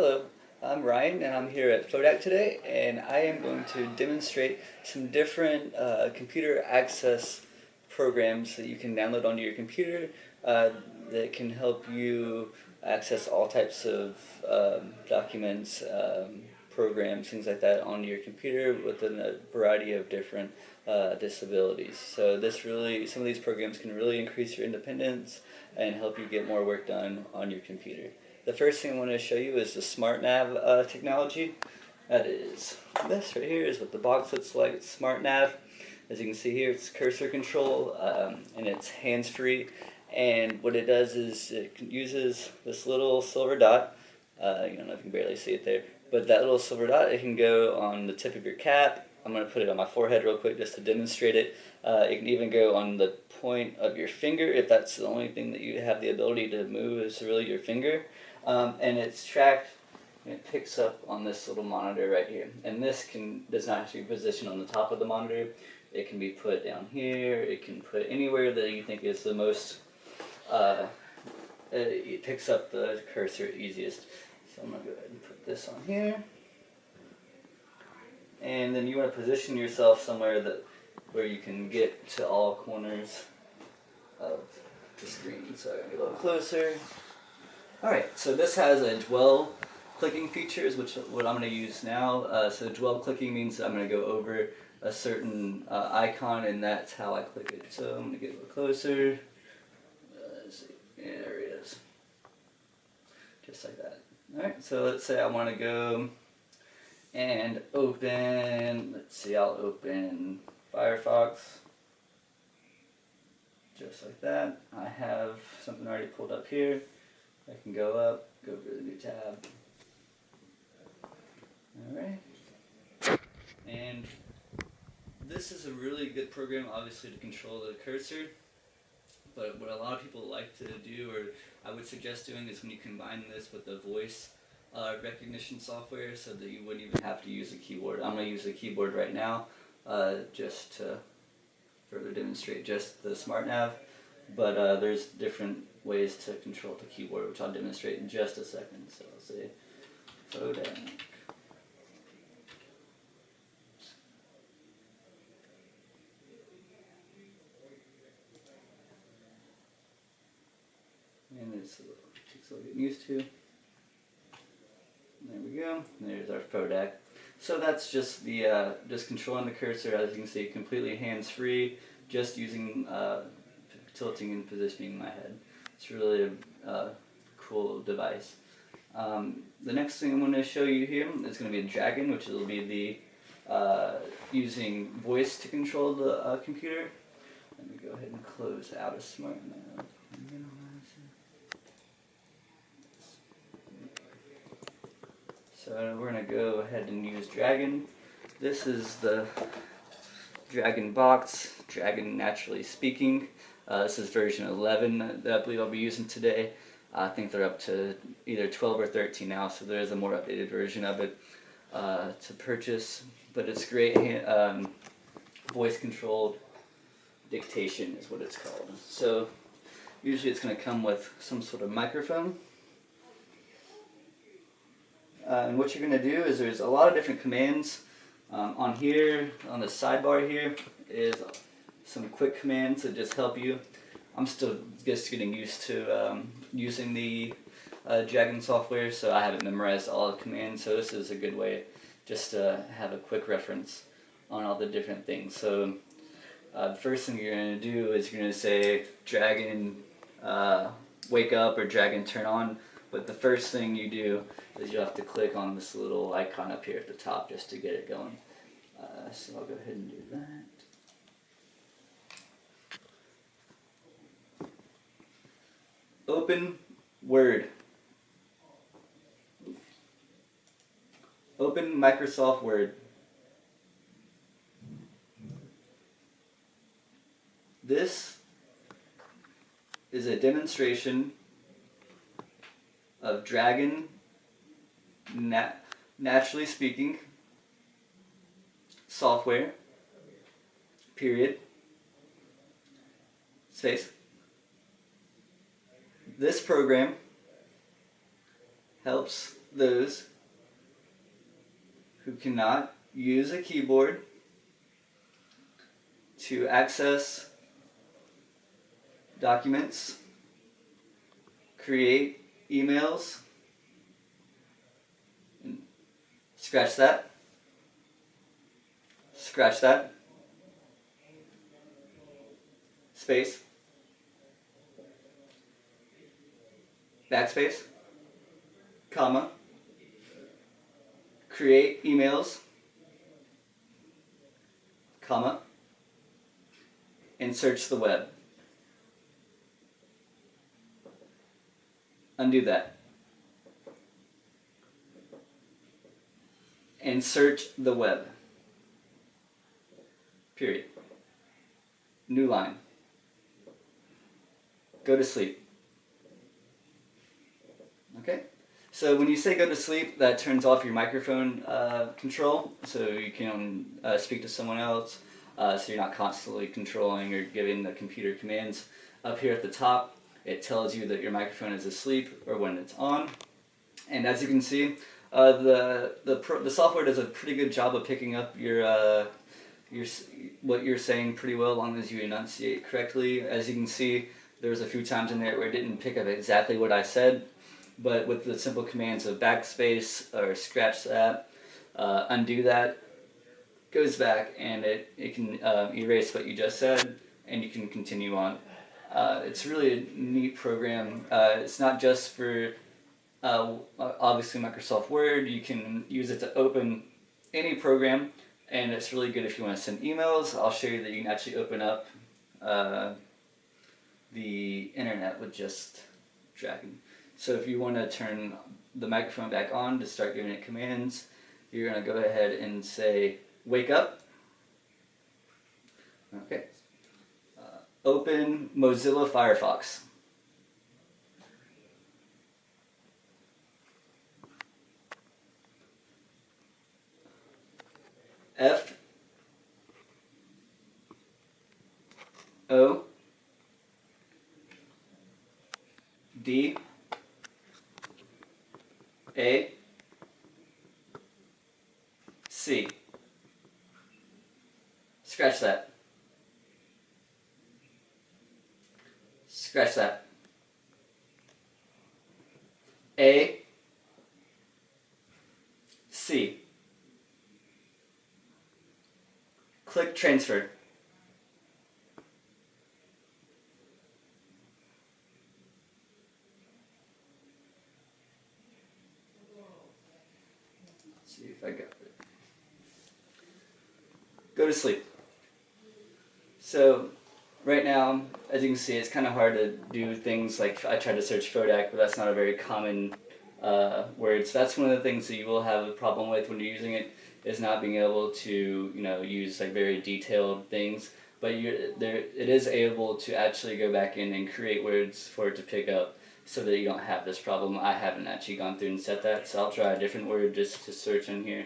Hello, I'm Ryan and I'm here at FODAC today, and I am going to demonstrate some different computer access programs that you can download onto your computer that can help you access all types of documents, programs, things like that on your computer within a variety of different disabilities. So some of these programs can really increase your independence and help you get more work done on your computer. The first thing I want to show you is the SmartNav technology. That is this right here is what the box looks like. It's SmartNav. As you can see here, it's cursor control and it's hands-free. And what it does is it uses this little silver dot. You don't know if you can barely see it there, but that little silver dot, it can go on the tip of your cap. I'm going to put it on my forehead real quick just to demonstrate it. It can even go on the point of your finger if that's the only thing that you have the ability to move is really your finger. And it's tracked, and it picks up on this little monitor right here. And this does not have to be positioned on the top of the monitor. It can be put down here. It can put anywhere that you think is the most, it picks up the cursor easiest. So I'm going to go ahead and put this on here. And then you want to position yourself somewhere where you can get to all corners of the screen. So I'm going to get a little closer. Alright, so this has a dwell clicking features, which what I'm going to use now. So dwell clicking means that I'm going to go over a certain icon, and that's how I click it. So I'm going to get a little closer. Let's see. There it is. Just like that. Alright, so let's say I want to go and open, let's see, I'll open Firefox. Just like that. I have something already pulled up here. I can go up, go to the new tab. Alright. And this is a really good program, obviously, to control the cursor. But what a lot of people like to do, or I would suggest doing, is when you combine this with the voice recognition software so that you wouldn't even have to use a keyboard. I'm going to use a keyboard right now just to further demonstrate just the SmartNav. But there's different ways to control the keyboard, which I'll demonstrate in just a second. So I'll say FODAC. And it takes a little getting used to. There we go. There's our FODAC. So that's just the just controlling the cursor, as you can see, completely hands-free, just using tilting and positioning my head. It's really a cool device. The next thing I'm going to show you here is going to be a dragon, which will be the using voice to control the computer. Let me go ahead and close out of SmartNav. So we're going to go ahead and use Dragon. This is the Dragon box, Dragon Naturally Speaking. This is version 11 that I believe I'll be using today. I think they're up to either 12 or 13 now, so there is a more updated version of it to purchase. But it's great, voice-controlled dictation is what it's called. So usually it's going to come with some sort of microphone. And what you're going to do is there's a lot of different commands. On here, on the sidebar here, is some quick commands that just help you. I'm still just getting used to using the Dragon software, so I haven't memorized all the commands, so this is a good way just to have a quick reference on all the different things. So the first thing you're going to do is you're going to say Dragon wake up or Dragon turn on. But the first thing you do is you have to click on this little icon up here at the top just to get it going. So I'll go ahead and do that. Open Word. Open Microsoft Word. This is a demonstration of Dragon Naturally Speaking software, period, space. This program helps those who cannot use a keyboard to access documents, create emails, scratch that, space, backspace, comma, create emails, comma, and search the web. Undo that. And search the web. Period. New line. Go to sleep. Okay? So when you say go to sleep, that turns off your microphone control, so you can speak to someone else, so you're not constantly controlling or giving the computer commands. Up here at the top, it tells you that your microphone is asleep or when it's on. And as you can see, the software does a pretty good job of picking up what you're saying pretty well, as long as you enunciate correctly. As you can see, there's a few times in there where it didn't pick up exactly what I said, but with the simple commands of backspace or scratch that, undo that, goes back and it can erase what you just said, and you can continue on. It's really a neat program. It's not just for obviously Microsoft Word. You can use it to open any program, and it's really good if you want to send emails. I'll show you that you can actually open up the internet with just dragging. So if you want to turn the microphone back on to start giving it commands, you're going to go ahead and say, wake up. Okay. Open Mozilla Firefox. F O D A C. Scratch that. Scratch that. A C. Click transfer. Let's see if I got it. Go to sleep. So right now, as you can see, it's kind of hard to do things like I tried to search FODAC, but that's not a very common word. So that's one of the things that you will have a problem with when you're using it, is not being able to use like very detailed things. But it is able to actually go back in and create words for it to pick up, so that you don't have this problem. I haven't actually gone through and set that, so I'll try a different word just to search in here.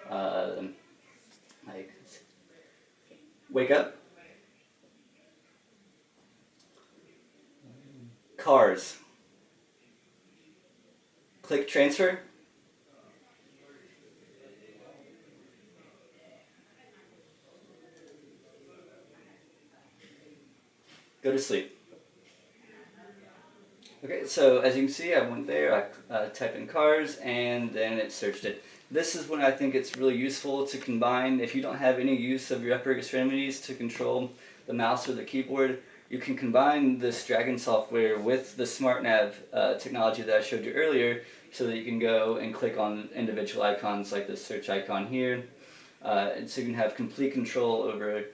Like wake up. Cars. Click transfer. Go to sleep. Okay, so as you can see, I went there, I typed in cars, and then it searched it. This is when I think it's really useful to combine. If you don't have any use of your upper extremities to control the mouse or the keyboard, you can combine this Dragon software with the SmartNav technology that I showed you earlier, so that you can go and click on individual icons like the search icon here. And so you can have complete control over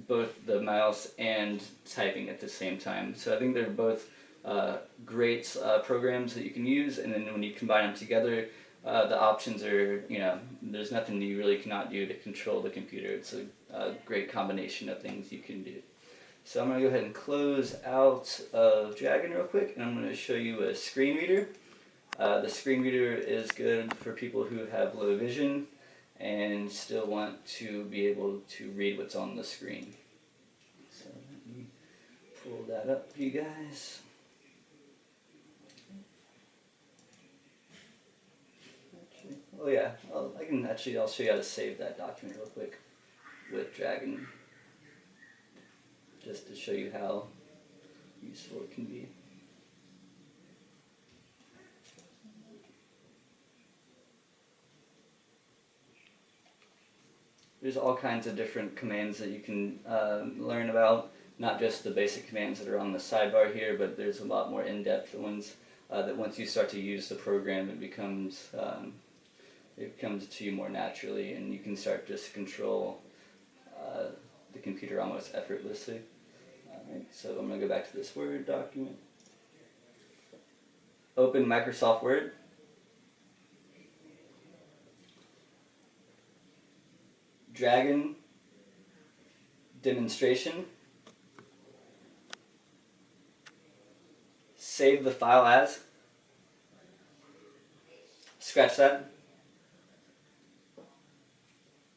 both the mouse and typing at the same time. So I think they're both great programs that you can use, and then when you combine them together, the options are, there's nothing you really cannot do to control the computer. It's a great combination of things you can do. So I'm going to go ahead and close out of Dragon real quick, and I'm going to show you a screen reader. The screen reader is good for people who have low vision and still want to be able to read what's on the screen. So let me pull that up for you guys. Oh yeah, I'll show you how to save that document real quick with Dragon, just to show you how useful it can be. There's all kinds of different commands that you can learn about, not just the basic commands that are on the sidebar here, but there's a lot more in-depth ones that once you start to use the program, it comes to you more naturally, and you can start just control the computer almost effortlessly. Alright, so I'm going to go back to this Word document. Open Microsoft Word. Dragon demonstration. Save the file as. Scratch that.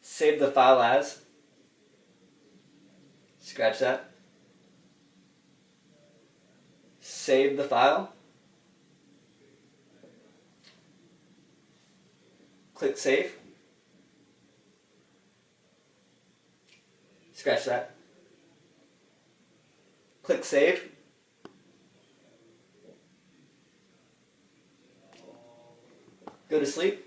Save the file as. Scratch that. Save the file. Click Save. Scratch that. Click Save. Go to sleep.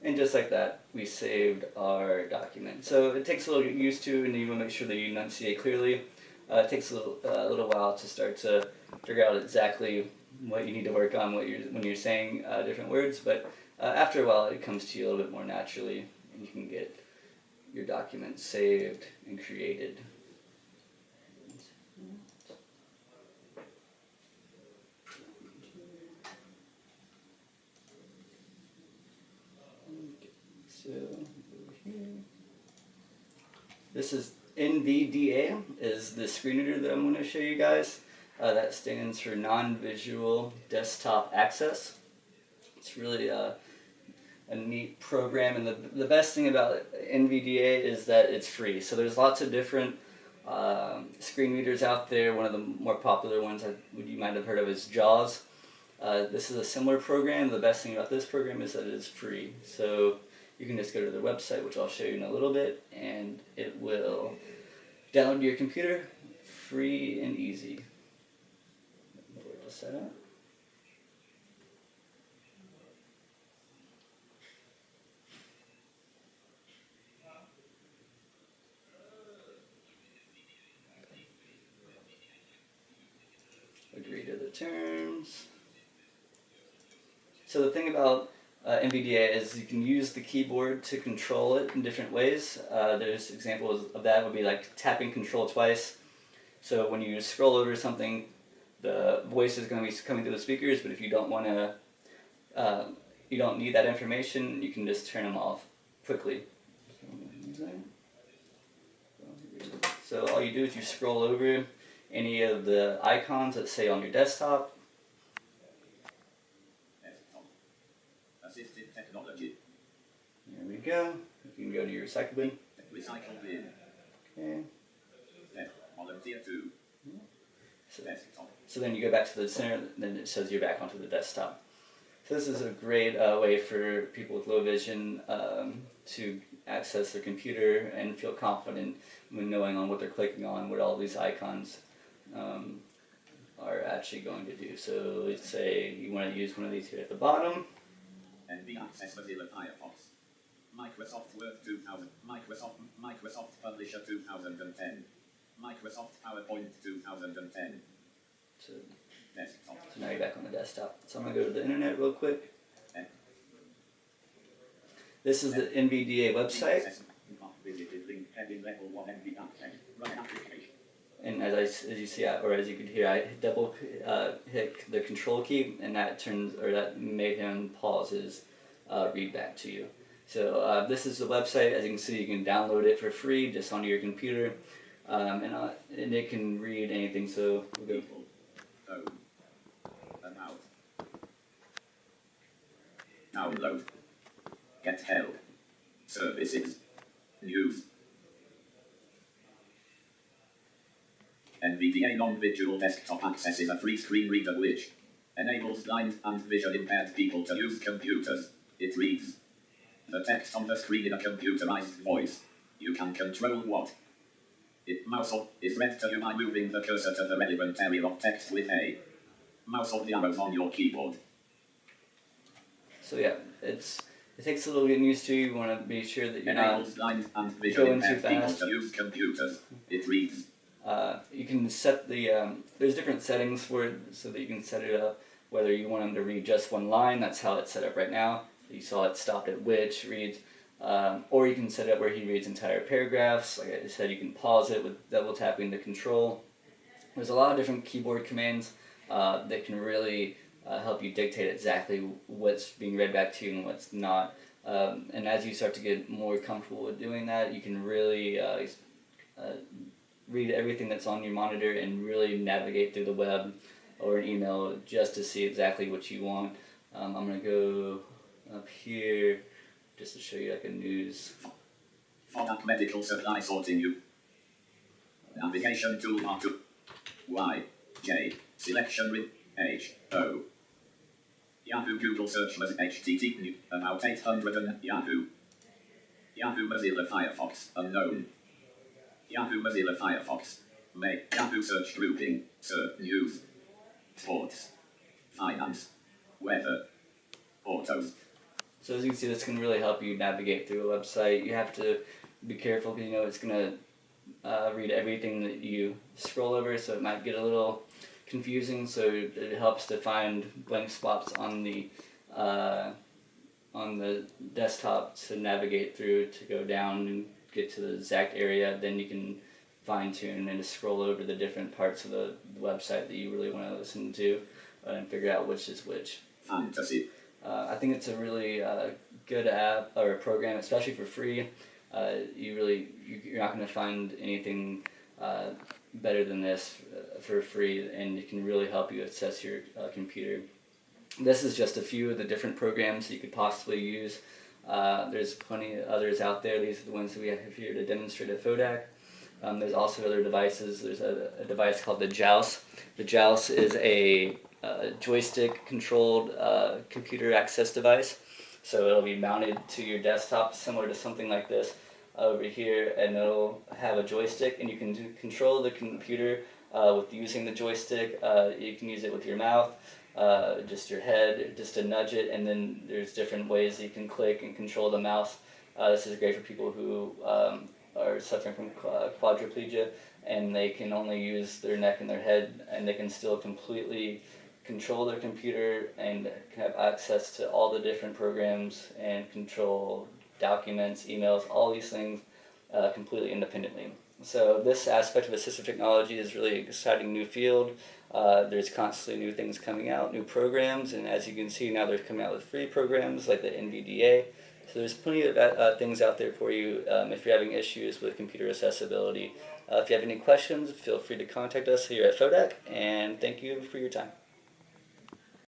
And just like that, we saved our document. So it takes a little get used to, and you want to make sure that you enunciate clearly. It takes a little while to start to figure out exactly what you need to work on when you're saying different words, but after a while it comes to you a little bit more naturally, and you can get your document saved and created. So over here, this is NVDA is the screen reader that I'm going to show you guys. That stands for Non-Visual Desktop Access. It's really a neat program, and the best thing about NVDA is that it's free. So there's lots of different screen readers out there. One of the more popular ones you might have heard of is JAWS. This is a similar program. The best thing about this program is that it is free. So you can just go to their website, which I'll show you in a little bit, and it will download to your computer, free and easy. To set up. Agree to the terms. So the thing about NVDA is you can use the keyboard to control it in different ways. There's examples of that would be like tapping Control twice. So when you scroll over something, the voice is going to be coming through the speakers, but if you don't want to, you don't need that information, you can just turn them off quickly. So all you do is you scroll over any of the icons that say on your desktop. Assistive Technology. There we go. You can go to your recycle bin. Recycle bin. Okay. Volunteer 2. So then you go back to the center, then it says you're back onto the desktop. So this is a great way for people with low vision to access their computer and feel confident when knowing on what they're clicking on, what all these icons are actually going to do. So let's say you want to use one of these here at the bottom. NV Access Mozilla Firefox. Microsoft Word 2000. Microsoft Publisher 2010. Microsoft PowerPoint 2010. So now you're back on the desktop. So I'm going to go to the internet real quick. This is the NVDA website. And as you see, or as you can hear, I double hit the Control key, and that made him pause his read back to you. So this is the website. As you can see, you can download it for free just onto your computer, and it can read anything. So we'll go. About. Download. Get help. Services. News. NVDA Non-Visual Desktop Access is a free screen reader which enables blind and vision impaired people to use computers It reads the text on the screen in a computerized voice. You can control what it mouse or is read to you by moving the cursor to the relevant area of text with a mouse or the arrows on your keyboard. So yeah, it takes a little getting used to. You want to be sure that you're not Enables blind and visually going too impaired people fast. to use computers. It reads You can set the, there's different settings for it so that you can set it up whether you want them to read just one line. That's how it's set up right now. You saw it stopped at which reads, or you can set it up where he reads entire paragraphs. Like I said, you can pause it with double tapping the control. There's a lot of different keyboard commands that can really help you dictate exactly what's being read back to you and what's not. And as you start to get more comfortable with doing that, you can really read everything that's on your monitor and really navigate through the web or an email just to see exactly what you want. I'm going to go up here just to show you like a news. FODAC medical supply sorting you. Navigation toolbar to Y, J, selection with H, O. Yahoo Google search was HTTP about 800 and Yahoo. Yahoo Mozilla Firefox unknown. Yahoo Mozilla Firefox. Make Yahoo search grouping. Search news. Sports. Finance. Weather. Autos. So as you can see, this can really help you navigate through a website. You have to be careful because it's going to read everything that you scroll over, so it might get a little confusing. So it helps to find blank spots on the desktop to navigate through, to go down and get to the exact area. Then you can fine tune and just scroll over the different parts of the website that you really want to listen to and figure out which is which. Fantasy. I think it's a really good app or a program, especially for free. You're not going to find anything better than this for free, and it can really help you assess your computer. This is just a few of the different programs that you could possibly use. There's plenty of others out there. These are the ones that we have here to demonstrate at FODAC. There's also other devices. There's a device called the JOUS. The JOUS is a joystick-controlled computer access device. So it'll be mounted to your desktop, similar to something like this over here, and it'll have a joystick, and you can control the computer with using the joystick. You can use it with your mouth, just your head, just to nudge it, and then there's different ways that you can click and control the mouse. This is great for people who are suffering from quadriplegia, and they can only use their neck and their head, and they can still completely control their computer and have access to all the different programs and control documents, emails, all these things completely independently. So this aspect of assistive technology is really an exciting new field. There's constantly new things coming out, new programs, and as you can see now they're coming out with free programs like the NVDA. So there's plenty of things out there for you if you're having issues with computer accessibility. If you have any questions, feel free to contact us here at FODAC, and thank you for your time.